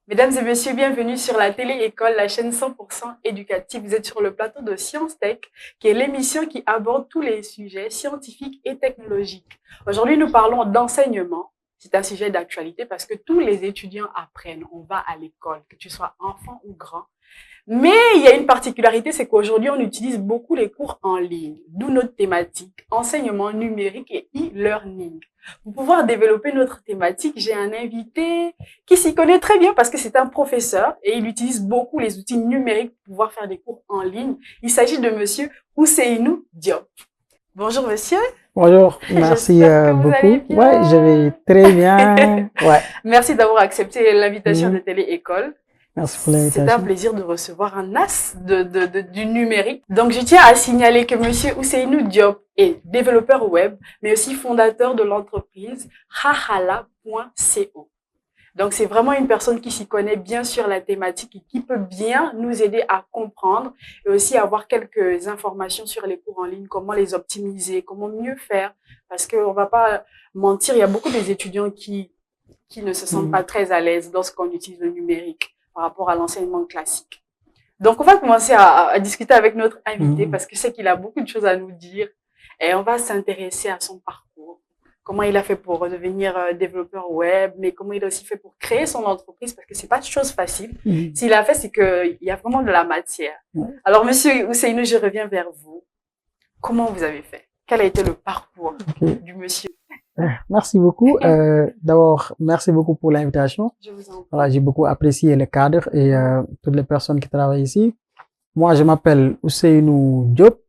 Mesdames et messieurs, bienvenue sur la télé-école, la chaîne 100% éducative. Vous êtes sur le plateau de Science Tech, qui est l'émission qui aborde tous les sujets scientifiques et technologiques. Aujourd'hui, nous parlons d'enseignement. C'est un sujet d'actualité parce que tous les étudiants apprennent. On va à l'école, que tu sois enfant ou grand. Mais il y a une particularité, c'est qu'aujourd'hui, on utilise beaucoup les cours en ligne, d'où notre thématique, enseignement numérique et e-learning. Pour pouvoir développer notre thématique, j'ai un invité qui s'y connaît très bien parce que c'est un professeur et il utilise beaucoup les outils numériques pour pouvoir faire des cours en ligne. Il s'agit de monsieur Ousseynou Diop. Bonjour monsieur. Bonjour, merci beaucoup. Ouais, je vais très bien. Ouais. Merci d'avoir accepté l'invitation de Télé-École. Merci pour l'invitation. C'est un plaisir de recevoir un as du numérique. Donc, je tiens à signaler que monsieur Ousseynou Diop est développeur web, mais aussi fondateur de l'entreprise hahala.co. Donc, c'est vraiment une personne qui s'y connaît bien sur la thématique et qui peut bien nous aider à comprendre et aussi avoir quelques informations sur les cours en ligne, comment les optimiser, comment mieux faire. Parce qu'on va pas mentir, il y a beaucoup des étudiants qui ne se sentent pas très à l'aise lorsqu'on utilise le numérique par rapport à l'enseignement classique. Donc, on va commencer à discuter avec notre invité parce que je sais qu'il a beaucoup de choses à nous dire et on va s'intéresser à son parcours. Comment il a fait pour devenir développeur web, mais comment il a aussi fait pour créer son entreprise parce que c'est pas une chose facile. S'il a fait, c'est qu'il y a vraiment de la matière. Alors, monsieur Ousseynou, je reviens vers vous. Comment vous avez fait? Quel a été le parcours du monsieur? Merci beaucoup. D'abord, merci beaucoup pour l'invitation. Je vous en prie. Voilà, j'ai beaucoup apprécié le cadre et toutes les personnes qui travaillent ici. Moi, je m'appelle Ousseynou Diop.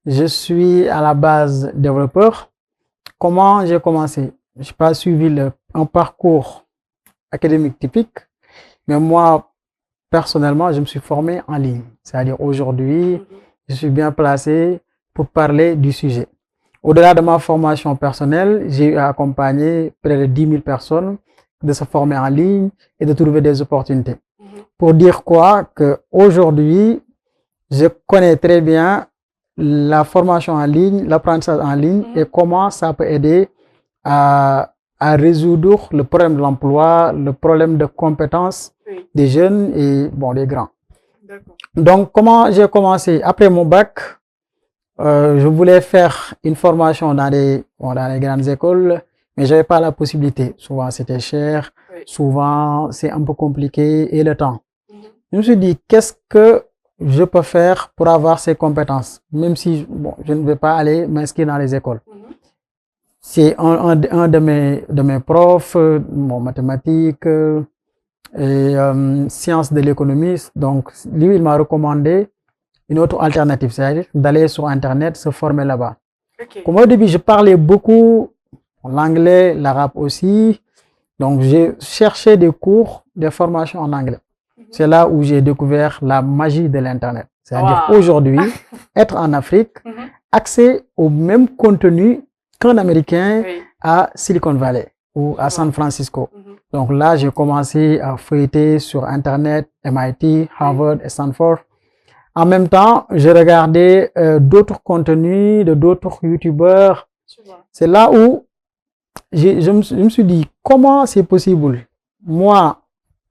Je suis à la base développeur. Comment j'ai commencé? Je n'ai pas suivi un parcours académique typique, mais moi, personnellement, je me suis formé en ligne. C'est-à-dire aujourd'hui, je suis bien placé pour parler du sujet. Au-delà de ma formation personnelle, j'ai accompagné près de 10 000 personnes de se former en ligne et de trouver des opportunités. Pour dire quoi? Que aujourd'hui, je connais très bien la formation en ligne, l'apprentissage en ligne et comment ça peut aider à résoudre le problème de l'emploi, le problème de compétences des jeunes et bon, des grands. Donc, comment j'ai commencé? Après mon bac, je voulais faire une formation dans les grandes écoles, mais j'avais pas la possibilité. Souvent, c'était cher. Souvent, c'est un peu compliqué et le temps. Je me suis dit, qu'est-ce que je peux faire pour avoir ces compétences, même si bon, je ne vais pas aller m'inscrire dans les écoles. C'est un de mes profs, mathématiques et sciences de l'économie. Donc, lui, il m'a recommandé une autre alternative, c'est-à-dire d'aller sur Internet, se former là-bas. Comme au début, je parlais beaucoup l'anglais, l'arabe aussi. Donc, j'ai cherché des cours, des formations en anglais. C'est là où j'ai découvert la magie de l'Internet. C'est-à-dire aujourd'hui, être en Afrique, accès au même contenu qu'un Américain à Silicon Valley ou à San Francisco. Donc là, j'ai commencé à feuilleter sur Internet, MIT, Harvard et Stanford. En même temps, je regardais d'autres contenus de d'autres YouTubeurs. C'est là où je me suis dit, comment c'est possible? Moi,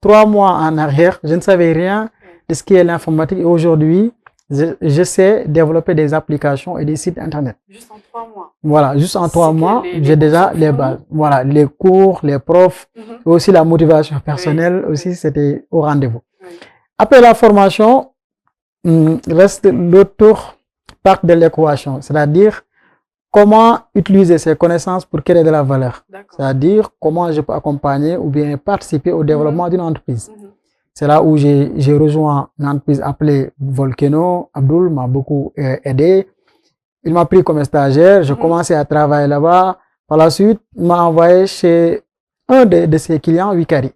3 mois en arrière, je ne savais rien de ce qu'est l'informatique et aujourd'hui, je sais développer des applications et des sites Internet. Juste en 3 mois. Voilà, juste en 3 mois, j'ai déjà les bases. Voilà, les cours, les profs, et aussi la motivation personnelle aussi, c'était au rendez-vous. Après la formation, reste l'autre partie de l'équation, c'est-à-dire comment utiliser ces connaissances pour créer de la valeur. C'est-à-dire comment je peux accompagner ou bien participer au développement d'une entreprise. C'est là où j'ai rejoint une entreprise appelée Volcano. Abdul m'a beaucoup aidé. Il m'a pris comme stagiaire. Je commençais à travailler là-bas. Par la suite, il m'a envoyé chez un de ses clients, Wikari.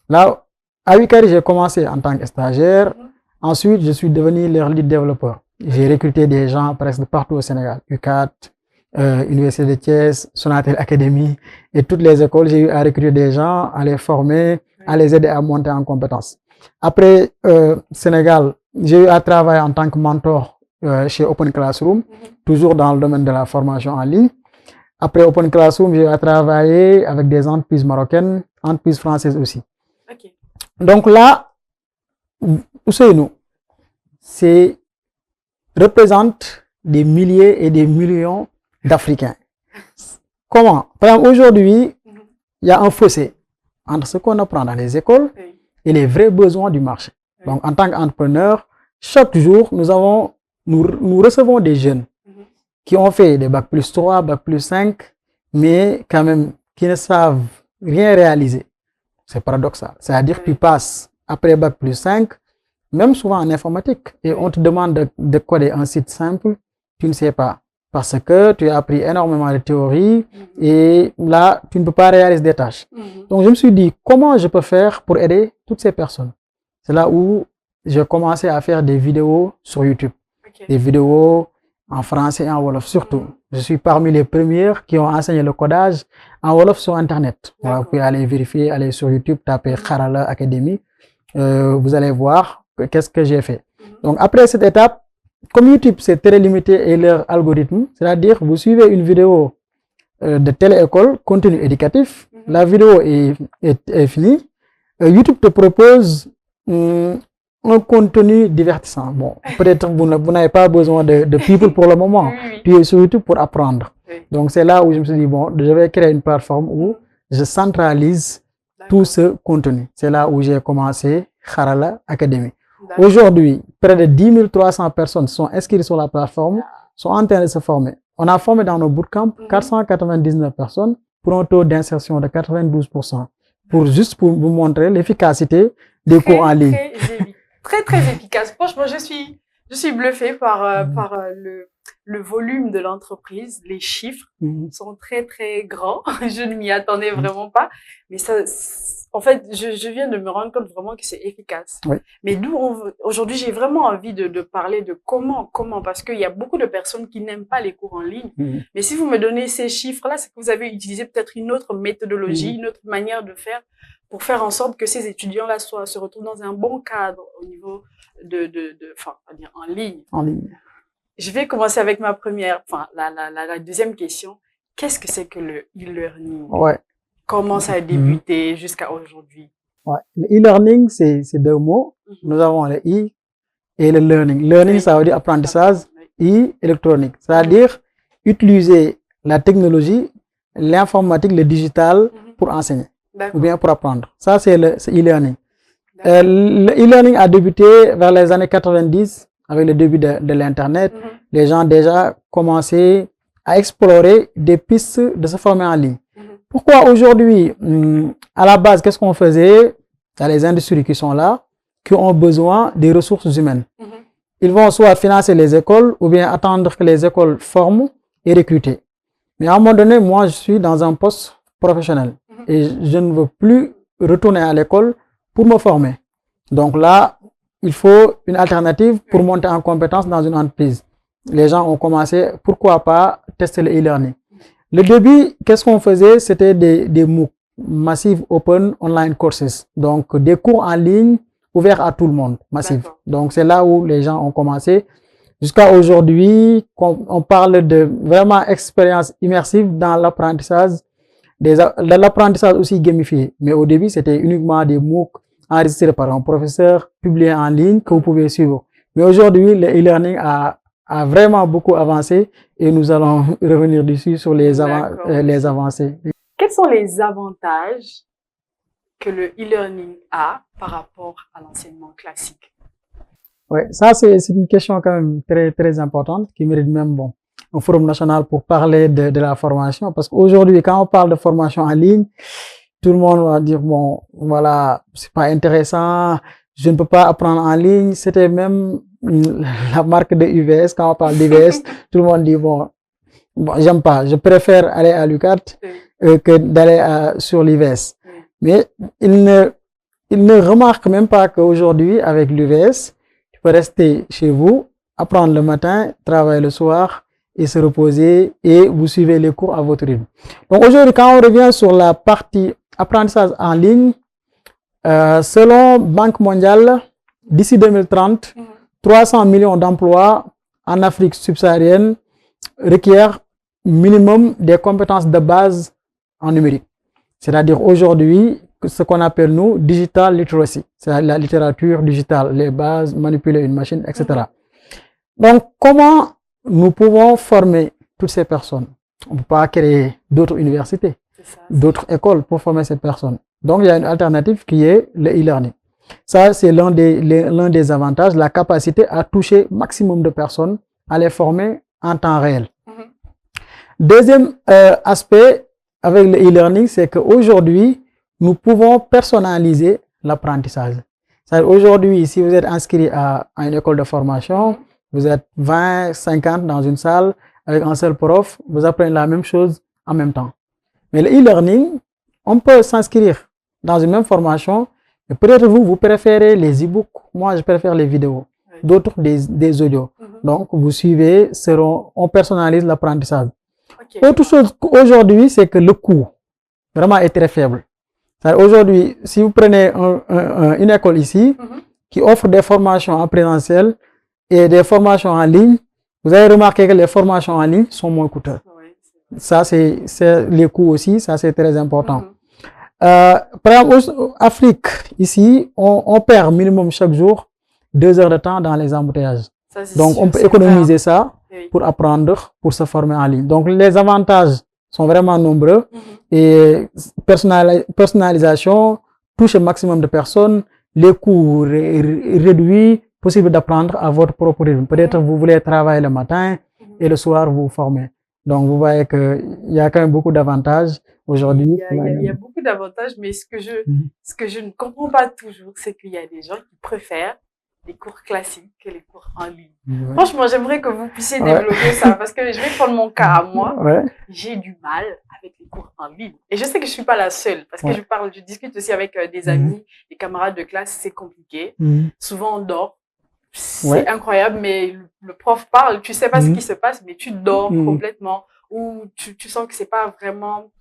Là, à UCAD, j'ai commencé en tant que stagiaire. Ensuite, je suis devenu leur lead développeur. J'ai recruté des gens presque partout au Sénégal. UCAD, Université de Thiès, Sonatel Academy et toutes les écoles. J'ai eu à recruter des gens, à les former, à les aider à monter en compétences. Après, Sénégal, j'ai eu à travailler en tant que mentor chez Open Classroom, toujours dans le domaine de la formation en ligne. Après Open Classroom, j'ai eu à travailler avec des entreprises marocaines, entreprises françaises aussi. Okay. Donc là, Ousseynou, c'est représente des milliers et des millions d'Africains. Comment? Par exemple, aujourd'hui, il y a un fossé entre ce qu'on apprend dans les écoles et les vrais besoins du marché. Donc, en tant qu'entrepreneur, chaque jour, nous recevons des jeunes qui ont fait des bac plus 3, bac plus 5, mais quand même qui ne savent rien réaliser. C'est paradoxal. C'est-à-dire qu'ils passent après bac plus 5, même souvent en informatique, et on te demande de coder un site simple, tu ne sais pas. Parce que tu as appris énormément de théorie et là, tu ne peux pas réaliser des tâches. Donc, je me suis dit, comment je peux faire pour aider toutes ces personnes? C'est là où j'ai commencé à faire des vidéos sur YouTube. Des vidéos en français et en Wolof surtout. Je suis parmi les premières qui ont enseigné le codage en Wolof sur Internet. Vous pouvez aller vérifier, aller sur YouTube, taper Kharala Academy. Vous allez voir qu'est-ce que j'ai fait. Donc, après cette étape, comme YouTube, c'est très limité et leur algorithme, c'est-à-dire vous suivez une vidéo de telle école, contenu éducatif, la vidéo est finie, YouTube te propose un contenu divertissant. Bon, peut-être vous n'avez pas besoin de people pour le moment, tu es sur YouTube pour apprendre. Donc c'est là où je me suis dit, bon, je vais créer une plateforme où je centralise tout ce contenu. C'est là où j'ai commencé Kharala Academy. Aujourd'hui, près de 10 300 personnes sont inscrites sur la plateforme, sont en train de se former. On a formé dans nos bootcamps 499 personnes pour un taux d'insertion de 92%. Juste pour vous montrer l'efficacité des cours en ligne. Très efficace. Franchement, je suis bluffée par le volume de l'entreprise. Les chiffres sont très grands. Je ne m'y attendais vraiment pas. Mais ça, en fait, je viens de me rendre compte vraiment que c'est efficace. Oui. Mais aujourd'hui, j'ai vraiment envie de parler de comment, parce qu'il y a beaucoup de personnes qui n'aiment pas les cours en ligne. Mais si vous me donnez ces chiffres-là, c'est que vous avez utilisé peut-être une autre méthodologie, une autre manière de faire pour faire en sorte que ces étudiants-là se retrouvent dans un bon cadre au niveau enfin, on va dire en ligne. En ligne. Je vais commencer avec ma la deuxième question. Qu'est-ce que c'est que le e-learning? Comment ça a débuté jusqu'à aujourd'hui? Le e-learning, c'est deux mots. Nous avons le e et le learning. Learning, ça veut dire apprentissage, électronique. C'est-à-dire utiliser la technologie, l'informatique, le digital pour enseigner ou bien pour apprendre. Ça, c'est le e-learning. Le e-learning a débuté vers les années 90 avec le début de l'Internet. Les gens déjà commençaient à explorer des pistes de se former en ligne. Pourquoi aujourd'hui, à la base, qu'est-ce qu'on faisait? Il y a les industries qui sont là, qui ont besoin des ressources humaines. Ils vont soit financer les écoles ou bien attendre que les écoles forment et recruter. Mais à un moment donné, moi, je suis dans un poste professionnel et je ne veux plus retourner à l'école pour me former. Donc là, il faut une alternative pour monter en compétence dans une entreprise. Les gens ont commencé, pourquoi pas, tester le e-learning. Le début, qu'est-ce qu'on faisait? C'était des MOOC, Massive Open Online Courses. Donc, des cours en ligne ouverts à tout le monde, massifs. Donc, c'est là où les gens ont commencé. Jusqu'à aujourd'hui, on parle de vraiment expérience immersive dans l'apprentissage, de l'apprentissage aussi gamifié. Mais au début, c'était uniquement des MOOC enregistrés par un professeur, publiés en ligne, que vous pouvez suivre. Mais aujourd'hui, le e-learning a vraiment beaucoup avancé et nous allons revenir dessus sur les avancées. Quels sont les avantages que le e-learning a par rapport à l'enseignement classique? Oui, ça c'est une question quand même très importante qui mérite même un forum national pour parler de la formation, parce qu'aujourd'hui quand on parle de formation en ligne, tout le monde va dire bon voilà, c'est pas intéressant, je ne peux pas apprendre en ligne. C'était même la marque de UVS, quand on parle d'UVS, tout le monde dit bon j'aime pas, je préfère aller à l'UCAD que d'aller sur l'UVS. Mais il ils ne remarquent même pas qu'aujourd'hui, avec l'UVS, tu peux rester chez vous, apprendre le matin, travailler le soir et se reposer et vous suivez les cours à votre rythme. Donc aujourd'hui, quand on revient sur la partie apprentissage en ligne, selon Banque mondiale, d'ici 2030, 300 millions d'emplois en Afrique subsaharienne requièrent minimum des compétences de base en numérique. C'est-à-dire aujourd'hui, ce qu'on appelle nous digital literacy, c'est la littérature digitale, les bases, manipuler une machine, etc. Donc, comment nous pouvons former toutes ces personnes? On ne peut pas créer d'autres universités, d'autres écoles pour former ces personnes. Donc, il y a une alternative qui est le e-learning. Ça, c'est l'un des avantages, la capacité à toucher maximum de personnes, à les former en temps réel. Deuxième aspect avec le e-learning, c'est qu'aujourd'hui, nous pouvons personnaliser l'apprentissage. Aujourd'hui, si vous êtes inscrit à une école de formation, vous êtes 20, 50 dans une salle avec un seul prof, vous apprenez la même chose en même temps. Mais le e-learning, on peut s'inscrire dans une même formation, mais peut-être vous préférez les e-books, moi je préfère les vidéos, d'autres des audios. Donc vous suivez, on personnalise l'apprentissage. Autre chose aujourd'hui, c'est que le coût vraiment est très faible. Aujourd'hui, si vous prenez une école ici qui offre des formations en présentiel et des formations en ligne, vous avez remarqué que les formations en ligne sont moins coûteuses. Ça, c'est les coûts aussi, ça c'est très important. Par exemple, en Afrique, ici, on perd minimum chaque jour 2 heures de temps dans les embouteillages. Donc, on peut économiser ça pour apprendre, pour se former en ligne. Donc, les avantages sont vraiment nombreux et personnalisation, touche un maximum de personnes, les coûts réduits, possible d'apprendre à votre propre rythme. Peut-être vous voulez travailler le matin et le soir vous formez. Donc, vous voyez qu'il y a quand même beaucoup d'avantages aujourd'hui. Il y a beaucoup d'avantages, mais ce que je ne comprends pas toujours, c'est qu'il y a des gens qui préfèrent les cours classiques que les cours en ligne. Franchement, j'aimerais que vous puissiez développer ça, parce que je vais prendre mon cas à moi. J'ai du mal avec les cours en ligne. Et je sais que je suis pas la seule, parce que je discute aussi avec des amis, des camarades de classe, c'est compliqué. Souvent, on dort. C'est incroyable, mais le prof parle, tu sais pas ce qui se passe, mais tu dors complètement, ou tu sens que c'est pas vraiment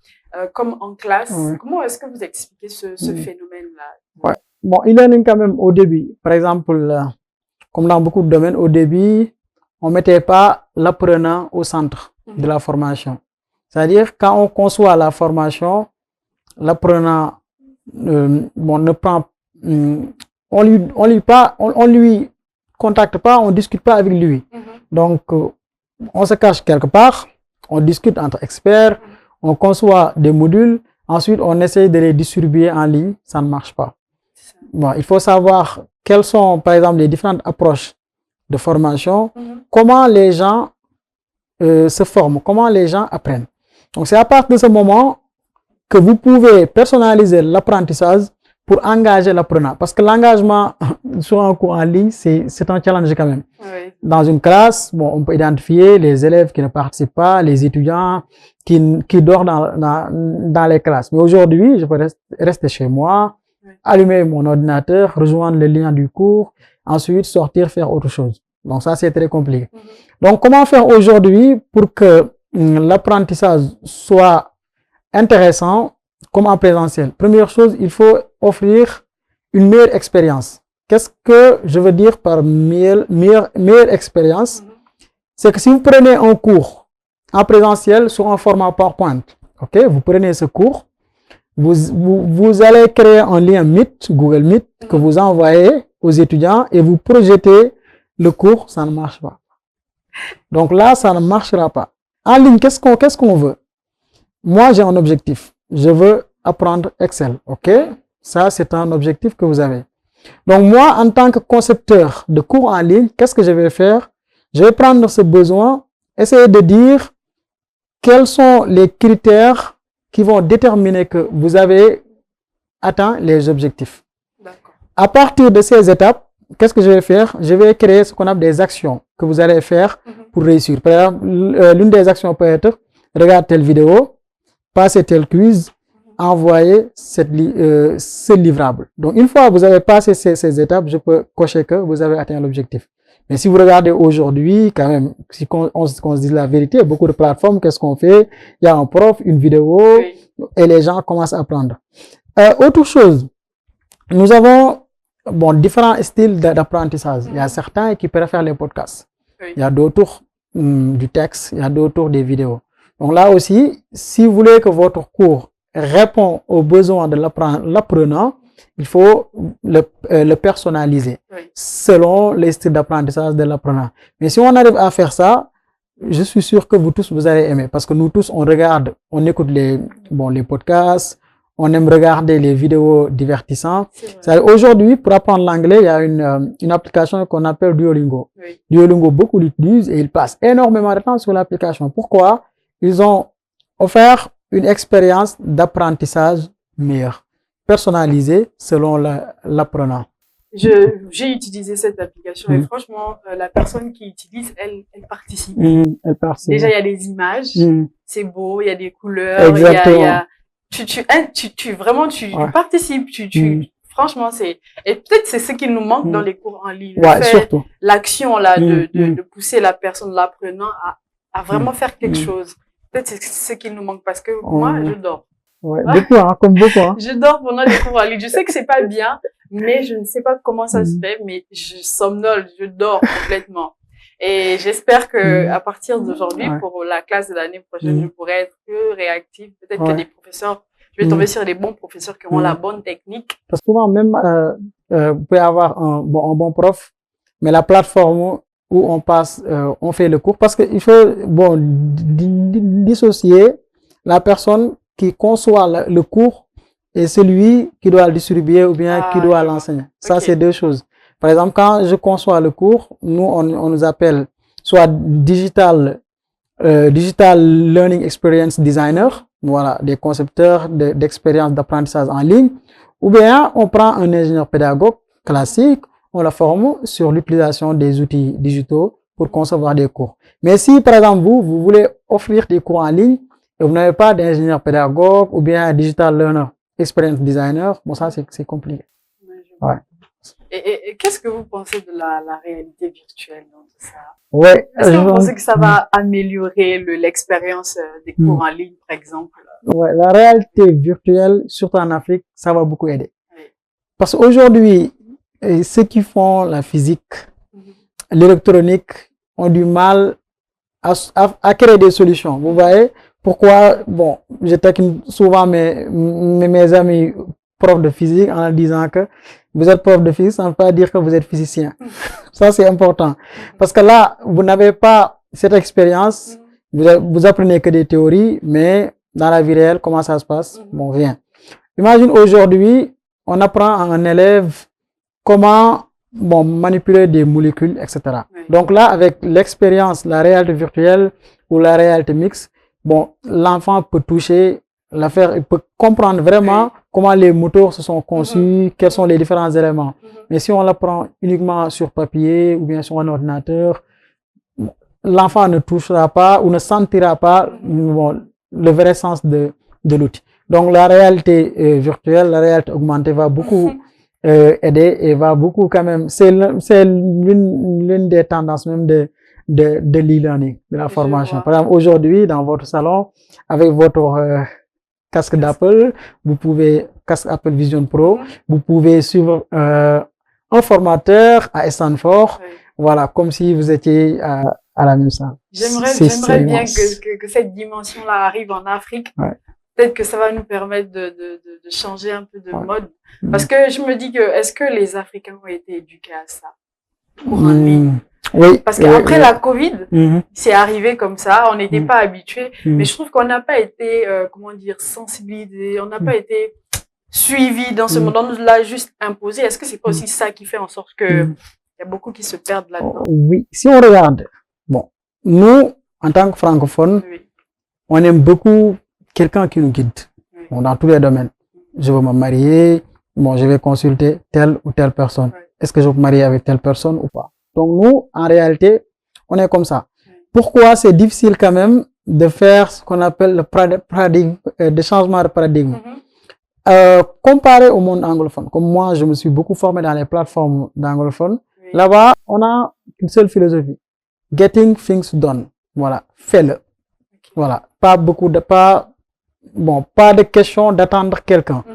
comme en classe. Comment est-ce que vous expliquez ce phénomène-là? Bon, e-learning quand même au début, par exemple, comme dans beaucoup de domaines, au début, on mettait pas l'apprenant au centre de la formation. C'est-à-dire, quand on conçoit la formation, l'apprenant ne prend, on lui contacte pas, on discute pas avec lui. Donc, on se cache quelque part, on discute entre experts, on conçoit des modules, ensuite on essaye de les distribuer en ligne, ça ne marche pas. Bon, il faut savoir quelles sont, par exemple, les différentes approches de formation, comment les gens se forment, comment les gens apprennent. Donc, c'est à partir de ce moment que vous pouvez personnaliser l'apprentissage pour engager l'apprenant. Parce que l'engagement sur un cours en ligne, c'est un challenge quand même. Dans une classe, bon, on peut identifier les élèves qui ne participent pas, les étudiants qui dorment dans les classes. Mais aujourd'hui, je peux rester chez moi, allumer mon ordinateur, rejoindre le lien du cours, ensuite sortir, faire autre chose. Donc ça, c'est très compliqué. Donc, comment faire aujourd'hui pour que l'apprentissage soit intéressant comme en présentiel? Première chose, il faut offrir une meilleure expérience. Qu'est-ce que je veux dire par meilleure expérience? C'est que si vous prenez un cours en présentiel sur un format PowerPoint, ok, vous prenez ce cours, vous allez créer un lien Meet, Google Meet, que vous envoyez aux étudiants et vous projetez le cours, ça ne marche pas. Donc là, ça ne marchera pas. En ligne, qu'est-ce qu'on veut? Moi, j'ai un objectif. Je veux apprendre Excel, ok? Ça, c'est un objectif que vous avez. Donc moi, en tant que concepteur de cours en ligne, qu'est-ce que je vais faire? Je vais prendre ce besoin, essayer de dire quels sont les critères qui vont déterminer que vous avez atteint les objectifs. À partir de ces étapes, qu'est-ce que je vais faire? Je vais créer ce qu'on appelle des actions que vous allez faire pour réussir. Par exemple, l'une des actions peut être regarder telle vidéo, passer tel quiz, envoyer ce livrable. Donc, une fois que vous avez passé ces étapes, je peux cocher que vous avez atteint l'objectif. Mais si vous regardez aujourd'hui, quand même, si on se dit la vérité, beaucoup de plateformes, qu'est-ce qu'on fait? Il y a un prof, une vidéo, et les gens commencent à apprendre. Autre chose, nous avons différents styles d'apprentissage. Il y a certains qui préfèrent les podcasts. Il y a d'autres du texte, il y a d'autres des vidéos. Donc là aussi, si vous voulez que votre cours répond aux besoins de l'apprenant, il faut le personnaliser selon les styles d'apprentissage de l'apprenant. Mais si on arrive à faire ça, je suis sûr que vous tous, vous allez aimer. Parce que nous tous, on regarde, on écoute les podcasts, on aime regarder les vidéos divertissantes. Aujourd'hui, pour apprendre l'anglais, il y a une application qu'on appelle Duolingo. Duolingo, beaucoup l'utilisent et ils passent énormément de temps sur l'application. Pourquoi? Ils ont offert une expérience d'apprentissage meilleure, personnalisée selon l'apprenant. J'ai utilisé cette application et franchement, la personne qui utilise, elle participe. Elle participe. Déjà, il y a des images, c'est beau, il y a des couleurs, exactement. Tu participes, franchement, et peut-être c'est ce qui nous manque dans les cours en ligne. Surtout. L'action, là, de pousser la personne, l'apprenant à vraiment faire quelque chose. Peut-être c'est ce qui nous manque parce que moi, je dors. Beaucoup, comme beaucoup, Je dors pendant les cours en ligne. Je sais que c'est pas bien, mais je ne sais pas comment ça se fait, mais je somnole, je dors complètement. Et j'espère que à partir d'aujourd'hui, pour la classe de l'année prochaine, je pourrai être plus réactive. Peut-être que des professeurs, je vais tomber sur des bons professeurs qui ont la bonne technique. Parce que souvent, même, vous pouvez avoir un bon prof, mais la plateforme où on fait le cours, parce qu'il faut, dissocier la personne qui conçoit le cours et celui qui doit le distribuer ou bien qui doit l'enseigner. Ça, c'est deux choses. Par exemple, quand je conçois le cours, nous, on nous appelle soit Digital Learning Experience Designer, voilà, des concepteurs d'expériences d'apprentissage en ligne, ou bien on prend un ingénieur pédagogue classique, on la forme sur l'utilisation des outils digitaux pour concevoir des cours. Mais si, par exemple, vous voulez offrir des cours en ligne et vous n'avez pas d'ingénieur pédagogue ou bien un Digital Learner Experience Designer, ça, c'est compliqué. Et qu'est-ce que vous pensez de la réalité virtuelle dans tout ça? Est-ce que vous pensez que ça va améliorer l'expérience des cours en ligne, par exemple? La réalité virtuelle, surtout en Afrique, ça va beaucoup aider. Parce qu'aujourd'hui, ceux qui font la physique, l'électronique, ont du mal à créer des solutions. Vous voyez pourquoi? Je taquine souvent mes amis profs de physique en disant que vous êtes prof de physique, ça ne veut pas dire que vous êtes physicien. Ça, c'est important. Parce que là, vous n'avez pas cette expérience, vous apprenez que des théories, mais dans la vie réelle, comment ça se passe? Rien. Imagine aujourd'hui, on apprend à un élève comment manipuler des molécules, etc. Donc là, avec l'expérience, la réalité virtuelle ou la réalité mixte, l'enfant peut toucher l'affaire, il peut comprendre vraiment comment les moteurs se sont conçus, quels sont les différents éléments. Mais si on l'apprend uniquement sur papier ou bien sur un ordinateur, l'enfant ne touchera pas ou ne sentira pas le vrai sens de l'outil. Donc la réalité virtuelle, la réalité augmentée va beaucoup aider et va beaucoup quand même, c'est l'une des tendances même de l'e-learning, de la formation. Par exemple, aujourd'hui, dans votre salon, avec votre casque d'Apple, vous pouvez, casque Apple Vision Pro, vous pouvez suivre un formateur à Stanford, voilà, comme si vous étiez à la même salle. J'aimerais bien que cette dimension-là arrive en Afrique. Peut-être que ça va nous permettre de changer un peu de mode. Parce que je me dis que, est-ce que les Africains ont été éduqués à ça? En ligne? Oui. Parce qu'après la Covid, c'est arrivé comme ça, on n'était pas habitués, mais je trouve qu'on n'a pas été, sensibilisés, on n'a pas été suivis dans ce monde, on nous l'a juste imposé. Est-ce que c'est pas aussi ça qui fait en sorte que il y a beaucoup qui se perdent là-dedans? Oui, si on regarde, nous, en tant que francophones, on aime beaucoup quelqu'un qui nous guide, dans tous les domaines. Je veux me marier, je vais consulter telle ou telle personne. Est-ce que je veux me marier avec telle personne ou pas? Donc nous, en réalité, on est comme ça. Pourquoi c'est difficile quand même de faire ce qu'on appelle le paradigme, de changement de paradigme? Comparé au monde anglophone, comme moi, je me suis beaucoup formé dans les plateformes d'anglophones, Oui. là-bas, on a une seule philosophie. Getting things done. Voilà. Fais-le. Ok. Voilà. Pas de question d'attendre quelqu'un. Mhm.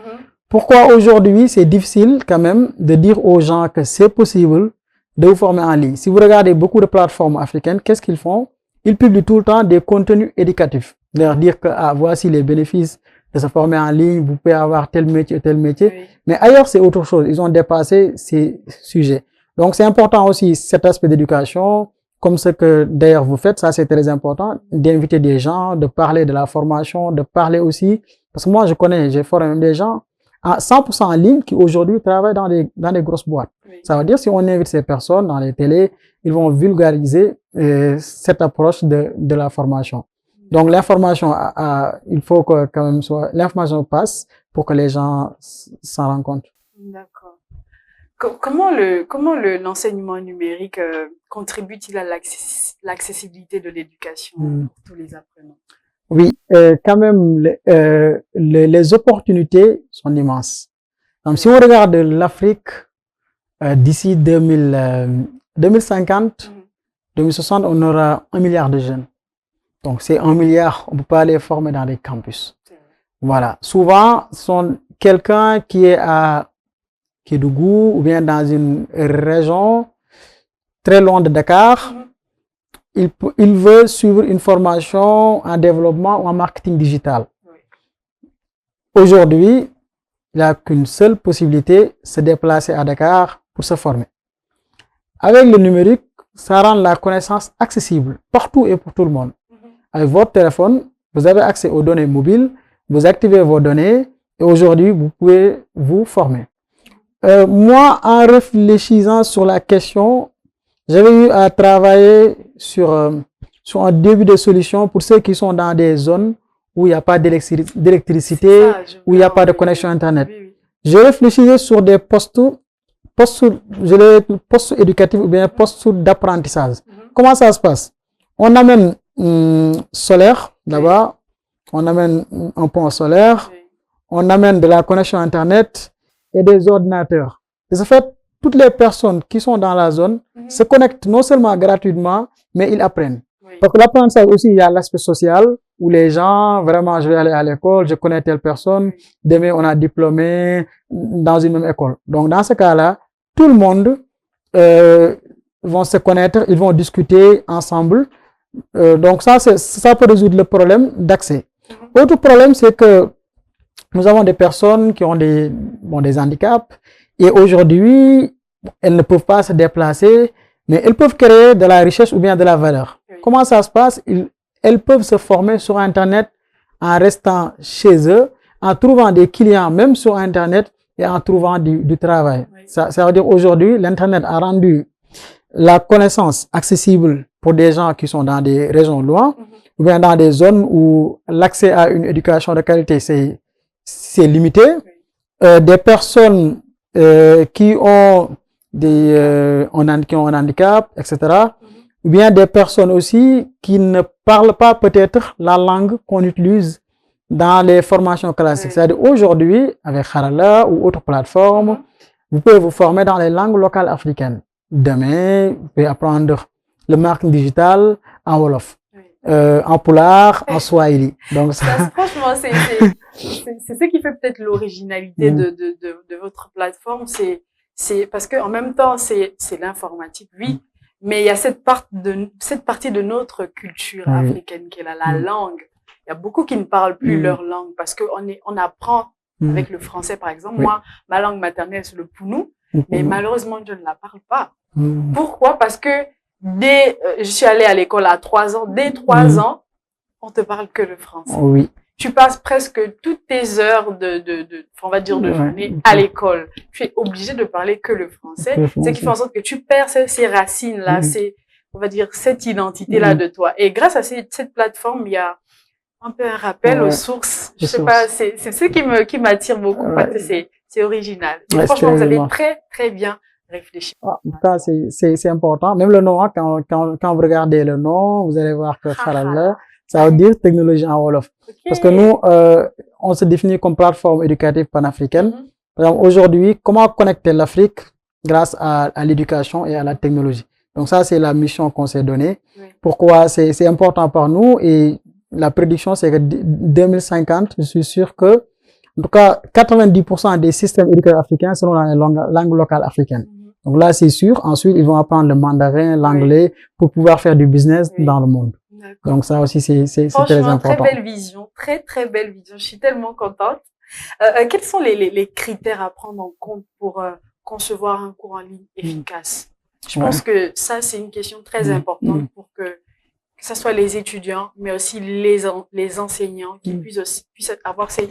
Pourquoi aujourd'hui, c'est difficile quand même de dire aux gens que c'est possible de vous former en ligne. Si vous regardez beaucoup de plateformes africaines, qu'est-ce qu'ils font? Ils publient tout le temps des contenus éducatifs. Leur dire que, voici les bénéfices de se former en ligne, vous pouvez avoir tel métier, tel métier. Oui. Mais ailleurs, c'est autre chose. Ils ont dépassé ces sujets. Donc, c'est important aussi cet aspect d'éducation, comme ce que d'ailleurs vous faites, ça c'est très important, d'inviter des gens, de parler de la formation, de parler aussi, parce que moi je connais, j'ai formé des gens à 100% en ligne qui aujourd'hui travaillent dans des grosses boîtes. Oui. Ça veut dire si on invite ces personnes dans les télés, ils vont vulgariser cette approche de la formation. Donc l'information, il faut que quand même l'information passe pour que les gens s'en rendent compte. D'accord. Comment l'enseignement numérique contribue-t-il à l'accessibilité de l'éducation pour tous les apprenants? Oui, quand même, les opportunités sont immenses. Donc, si on regarde l'Afrique, d'ici 2050, 2060, on aura 1 milliard de jeunes. Donc, c'est 1 milliard, on ne peut pas les former dans des campus. Voilà. Souvent, sont quelqu'un qui est à Kédougou ou bien dans une région très loin de Dakar. Il veut suivre une formation en développement ou en marketing digital. Oui. Aujourd'hui, il n'a qu'une seule possibilité, se déplacer à Dakar pour se former. Avec le numérique, ça rend la connaissance accessible partout et pour tout le monde. Avec votre téléphone, vous avez accès aux données mobiles, vous activez vos données et aujourd'hui, vous pouvez vous former. Moi, en réfléchissant sur la question, j'avais eu à travailler sur un début de solution pour ceux qui sont dans des zones où il n'y a pas d'électricité, où il n'y a pas de connexion Internet. Oui. Je réfléchissais sur des postes éducatifs ou bien postes d'apprentissage. Comment ça se passe? On amène solaire là-bas, on amène un pont solaire, on amène de la connexion Internet et des ordinateurs. De ce fait, toutes les personnes qui sont dans la zone se connectent non seulement gratuitement, mais ils apprennent. Oui. Parce que l'apprentissage aussi, il y a l'aspect social, où les gens, vraiment, je vais aller à l'école, je connais telle personne, demain on a diplômé dans une même école. Donc, dans ce cas-là, tout le monde vont se connaître, ils vont discuter ensemble. Donc, ça peut résoudre le problème d'accès. Autre problème, c'est que nous avons des personnes qui ont des handicaps et aujourd'hui, elles ne peuvent pas se déplacer, mais elles peuvent créer de la richesse ou bien de la valeur. Oui. Comment ça se passe? Elles peuvent se former sur Internet en restant chez eux, en trouvant des clients même sur Internet et en trouvant du travail. Oui. Ça veut dire aujourd'hui, l'Internet a rendu la connaissance accessible pour des gens qui sont dans des régions loin ou bien dans des zones où l'accès à une éducation de qualité c'est limité. Oui. Des personnes qui ont un handicap, etc. Ou bien des personnes aussi qui ne parlent pas peut-être la langue qu'on utilise dans les formations classiques. Oui. C'est-à-dire aujourd'hui, avec Harala ou autres plateformes, vous pouvez vous former dans les langues locales africaines. Demain, vous pouvez apprendre le marketing digital en Wolof, en Pulaar, en Swahili. Donc franchement, c'est ce qui fait peut-être l'originalité de votre plateforme. C'est parce que en même temps, c'est l'informatique, oui, mais il y a cette partie de notre culture africaine qui est la langue. Il y a beaucoup qui ne parlent plus leur langue parce que on apprend avec le français, par exemple. Moi, ma langue maternelle, c'est le Pounou, mais malheureusement, je ne la parle pas. Pourquoi? Parce que je suis allée à l'école à 3 ans. Dès 3 ans, on te parle que le français. Oui. Tu passes presque toutes tes heures on va dire de journée à l'école. Tu es obligé de parler que le français. Ce qui fait en sorte que tu perds ces racines-là, on va dire, cette identité-là de toi. Et grâce à cette plateforme, il y a un peu un rappel aux sources. Je sais pas, c'est ce qui m'attire beaucoup parce que c'est original. Et franchement, vous avez très, très bien réfléchi. En tout cas, c'est important. Même le nom, quand vous regardez le nom, vous allez voir que Harala, Ça veut dire technologie en Wolof. Ok. Parce que nous, on se définit comme plateforme éducative panafricaine. Mhm. Par exemple, aujourd'hui, comment connecter l'Afrique grâce à l'éducation et à la technologie. Donc ça, c'est la mission qu'on s'est donnée. Oui. Pourquoi c'est important pour nous et la prédiction, c'est que 2050, je suis sûr que, en tout cas, 90% des systèmes éducatifs africains seront dans les langues locales africaines. Mhm. Donc là, c'est sûr. Ensuite, ils vont apprendre le mandarin, l'anglais pour pouvoir faire du business Oui. dans le monde. D'accord. Donc ça aussi, c'est très Franchement, très important. belle vision, très très belle vision. Je suis tellement contente. Quels sont les critères à prendre en compte pour concevoir un cours en ligne efficace? Je Ouais. pense que ça, c'est une question très importante pour que ce soit les étudiants, mais aussi les enseignants qui puissent avoir ces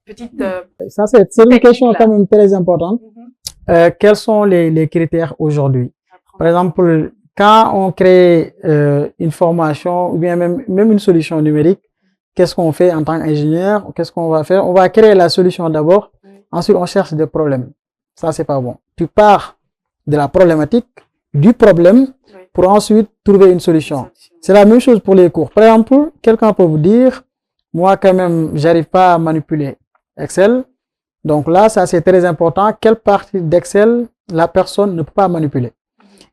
petites... Ça, c'est une techniques question là. quand même très importante. Mhm. Quels sont les critères aujourd'hui? à prendre Par exemple, quand on crée une formation ou bien même une solution numérique, qu'est-ce qu'on fait en tant qu'ingénieur? Qu'est-ce qu'on va faire? On va créer la solution d'abord. Oui. Ensuite, on cherche des problèmes. Ça, c'est pas bon. Tu pars de la problématique, du problème, Oui. pour ensuite trouver une solution. C'est la même chose pour les cours. Par exemple, quelqu'un peut vous dire, moi, quand même, j'arrive pas à manipuler Excel. Donc là, ça, c'est très important. Quelle partie d'Excel la personne ne peut pas manipuler?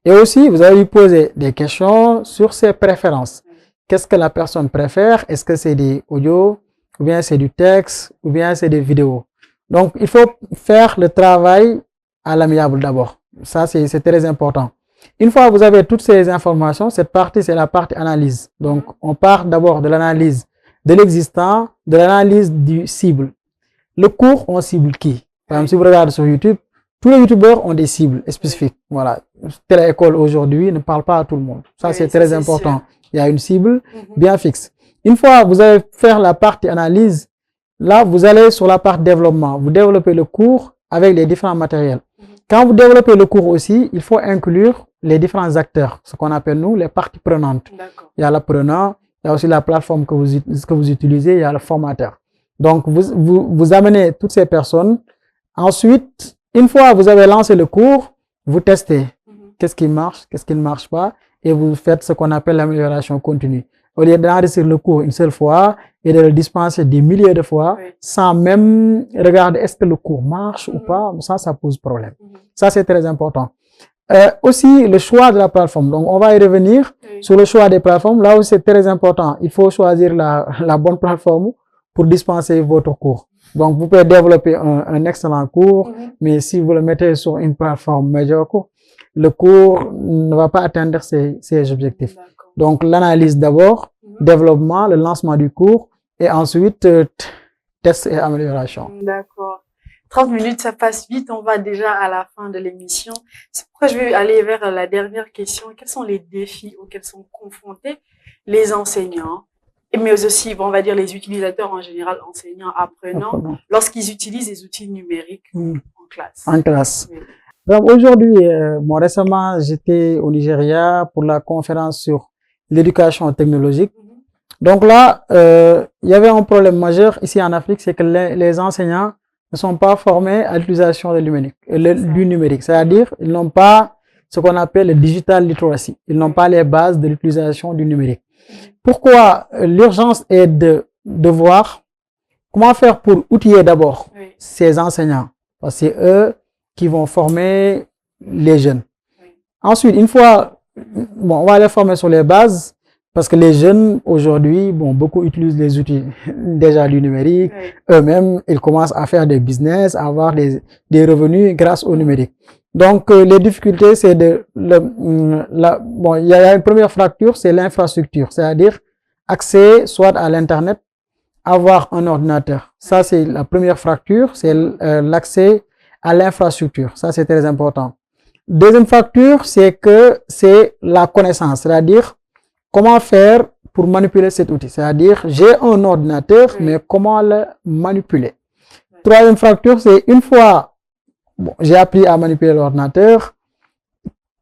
Et aussi, vous allez lui poser des questions sur ses préférences. Qu'est-ce que la personne préfère? Est-ce que c'est des audios, ou bien c'est du texte, ou bien c'est des vidéos? Donc, il faut faire le travail à l'amiable d'abord. Ça, c'est très important. Une fois que vous avez toutes ces informations, cette partie, c'est la partie analyse. Donc, on part d'abord de l'analyse de l'existant, de l'analyse du cible. Le cours, on cible qui? Par exemple, si vous regardez sur YouTube, tous les youtubeurs ont des cibles spécifiques. Voilà. Telle école aujourd'hui ne parle pas à tout le monde. Ça, c'est très important. Il y a une cible bien fixe. Une fois que vous allez faire la partie analyse, là, vous allez sur la partie développement. Vous développez le cours avec les différents matériels. Quand vous développez le cours aussi, il faut inclure les différents acteurs, ce qu'on appelle nous les parties prenantes. Il y a l'apprenant, il y a aussi la plateforme que vous utilisez, il y a le formateur. Donc, vous amenez toutes ces personnes. Ensuite, une fois que vous avez lancé le cours, vous testez. Qu'est-ce qui marche, qu'est-ce qui ne marche pas, et vous faites ce qu'on appelle l'amélioration continue. Au lieu d'enregistrer le cours une seule fois et de le dispenser des milliers de fois, sans même regarder est-ce que le cours marche ou pas, ça pose problème. Ça, c'est très important. Aussi, le choix de la plateforme. Donc, on va y revenir sur le choix des plateformes. Là aussi, c'est très important. Il faut choisir la bonne plateforme pour dispenser votre cours. Donc, vous pouvez développer un excellent cours, mais si vous le mettez sur une plateforme médiocre, le cours ne va pas atteindre ses objectifs. Donc, l'analyse d'abord, développement, le lancement du cours, et ensuite, test et amélioration. D'accord. 30 minutes, ça passe vite. On va déjà à la fin de l'émission. C'est pourquoi je vais aller vers la dernière question. Quels sont les défis auxquels sont confrontés les enseignants, mais aussi, on va dire, les utilisateurs en général, enseignants, apprenants, lorsqu'ils utilisent les outils numériques en classe? En classe. Oui. Donc, aujourd'hui, récemment, j'étais au Nigeria pour la conférence sur l'éducation technologique. Donc là, il y avait un problème majeur ici en Afrique, c'est que les enseignants ne sont pas formés à l'utilisation du numérique. C'est-à-dire, ils n'ont pas ce qu'on appelle le digital literacy. Ils n'ont pas les bases de l'utilisation du numérique. Pourquoi l'urgence est de voir comment faire pour outiller d'abord ces enseignants? Parce que c'est eux qui vont former les jeunes. Ensuite, une fois, on va les former sur les bases, parce que les jeunes, aujourd'hui, beaucoup utilisent les outils déjà du numérique. Eux-mêmes, ils commencent à faire des business, à avoir des revenus grâce au numérique. Donc, les difficultés, c'est il y a une première fracture, c'est l'infrastructure, c'est-à-dire accès soit à l'Internet, avoir un ordinateur. Ça, c'est la première fracture, c'est l'accès à l'infrastructure. Ça, c'est très important. Deuxième fracture, c'est la connaissance, c'est-à-dire comment faire pour manipuler cet outil. C'est-à-dire, j'ai un ordinateur, mais comment le manipuler. Troisième fracture, c'est une fois j'ai appris à manipuler l'ordinateur,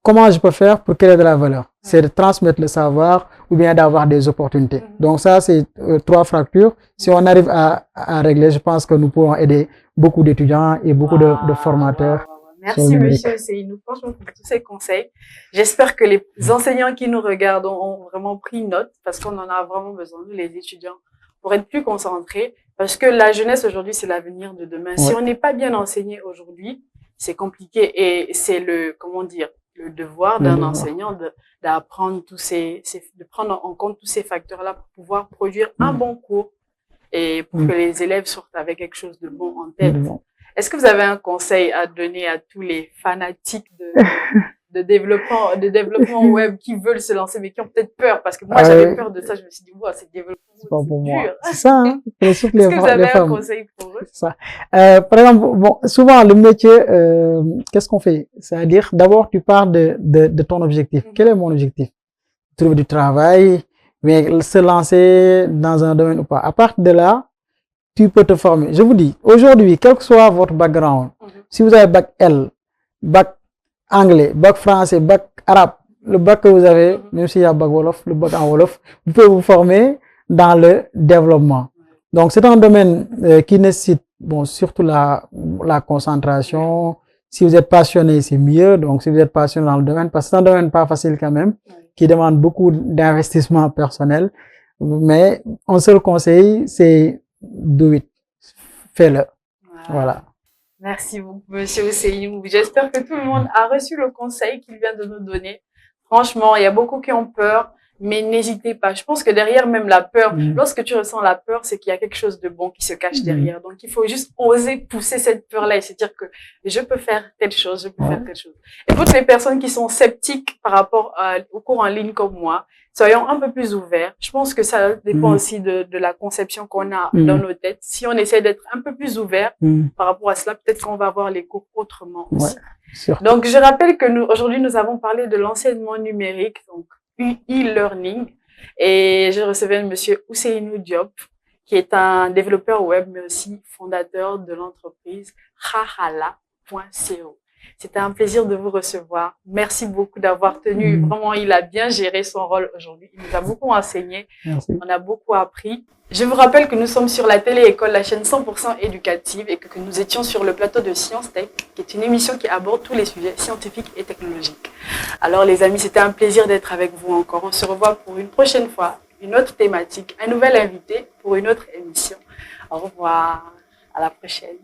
comment je peux faire pour créer de la valeur? C'est de transmettre le savoir ou bien d'avoir des opportunités. Donc ça, c'est 3 fractures. Si on arrive à régler, je pense que nous pourrons aider beaucoup d'étudiants et beaucoup de formateurs. Merci, monsieur Seynou, franchement, pour tous ces conseils. J'espère que les enseignants qui nous regardent ont vraiment pris note parce qu'on en a vraiment besoin, nous, les étudiants, pour être plus concentrés. Parce que la jeunesse aujourd'hui, c'est l'avenir de demain. Si on n'est pas bien enseigné aujourd'hui, c'est compliqué et c'est comment dire, le devoir d'un enseignant d'apprendre de prendre en compte tous ces facteurs-là pour pouvoir produire un bon cours et pour que les élèves sortent avec quelque chose de bon en tête. Est-ce que vous avez un conseil à donner à tous les fanatiques de développement web qui veulent se lancer mais qui ont peut-être peur? Parce que moi, j'avais peur de ça. Je me suis dit, wow, c'est développement web, c'est pas pour moi. dur. C'est ça, hein? Est-ce que vous avez un conseil pour eux? C'est ça. Par exemple, bon, souvent, le métier, qu'est-ce qu'on fait? C'est-à-dire, d'abord, tu pars de ton objectif. Quel est mon objectif? Trouver du travail, mais se lancer dans un domaine ou pas. À partir de là, tu peux te former. Je vous dis, aujourd'hui, quel que soit votre background, si vous avez bac L, bac anglais, bac français, bac arabe, le bac que vous avez, même s'il y a bac Wolof, le bac en Wolof, vous pouvez vous former dans le développement. Donc, c'est un domaine qui nécessite, bon, surtout la concentration. Si vous êtes passionné, c'est mieux. Donc, si vous êtes passionné dans le domaine, parce que c'est un domaine pas facile quand même, qui demande beaucoup d'investissement personnel. Mais un seul conseil, c'est do it. Fais-le. Voilà. Merci beaucoup, monsieur Ousseynou. J'espère que tout le monde a reçu le conseil qu'il vient de nous donner. Franchement, il y a beaucoup qui ont peur, mais n'hésitez pas. Je pense que derrière même la peur, lorsque tu ressens la peur, c'est qu'il y a quelque chose de bon qui se cache derrière. Donc, il faut juste oser pousser cette peur-là et se dire que je peux faire telle chose, je peux faire telle chose. Et pour toutes les personnes qui sont sceptiques par rapport au cours en ligne comme moi, soyons un peu plus ouverts. Je pense que ça dépend aussi de la conception qu'on a dans nos têtes. Si on essaie d'être un peu plus ouvert par rapport à cela, peut-être qu'on va voir les cours autrement aussi. Donc, je rappelle que aujourd'hui, nous avons parlé de l'enseignement numérique, donc e-learning. Et je recevais monsieur Ousseynou Diop, qui est un développeur web, mais aussi fondateur de l'entreprise Rahala.co. C'était un plaisir de vous recevoir. Merci beaucoup d'avoir tenu. Vraiment, il a bien géré son rôle aujourd'hui. Il nous a beaucoup enseigné. Merci. On a beaucoup appris. Je vous rappelle que nous sommes sur la télé-école, la chaîne 100% éducative, et que nous étions sur le plateau de Science Tech, qui est une émission qui aborde tous les sujets scientifiques et technologiques. Alors les amis, c'était un plaisir d'être avec vous encore. On se revoit pour une prochaine fois, une autre thématique, un nouvel invité pour une autre émission. Au revoir, à la prochaine.